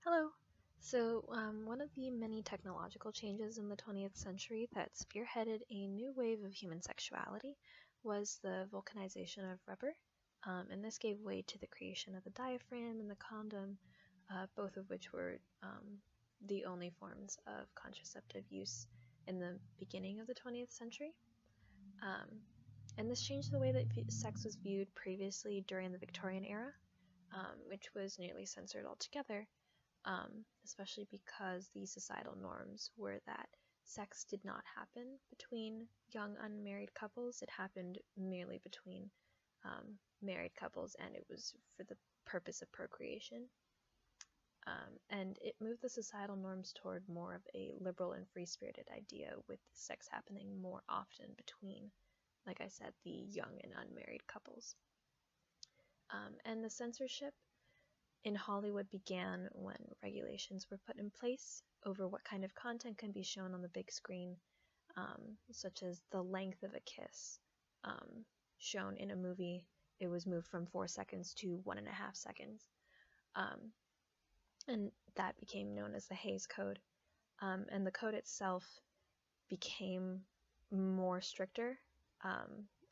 Hello. One of the many technological changes in the 20th century that spearheaded a new wave of human sexuality was the vulcanization of rubber, and this gave way to the creation of the diaphragm and the condom, both of which were the only forms of contraceptive use in the beginning of the 20th century. Um, and this changed the way that sex was viewed previously during the Victorian era, which was nearly censored altogether, especially because the societal norms were that sex did not happen between young unmarried couples. It happened merely between married couples, and it was for the purpose of procreation. And it moved the societal norms toward more of a liberal and free-spirited idea, with sex happening more often between, like I said, the young and unmarried couples. And the censorship in Hollywood began when regulations were put in place over what kind of content can be shown on the big screen, such as the length of a kiss. Shown in a movie, it was moved from 4 seconds to 1.5 seconds. And that became known as the Hays Code. And the code itself became more stricter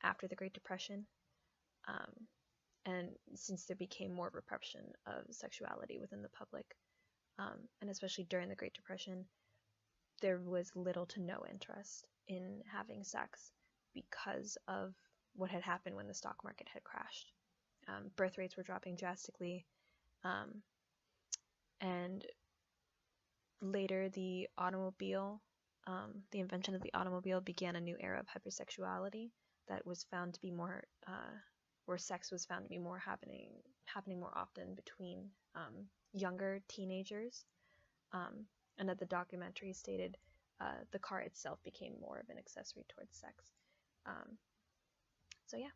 after the Great Depression. And since there became more repression of sexuality within the public, and especially during the Great Depression, there was little to no interest in having sex because of what had happened when the stock market had crashed. Birth rates were dropping drastically, and later the invention of the automobile began a new era of hypersexuality that was found to be more where sex was found to be more happening more often between younger teenagers, and that the documentary stated the car itself became more of an accessory towards sex. So yeah.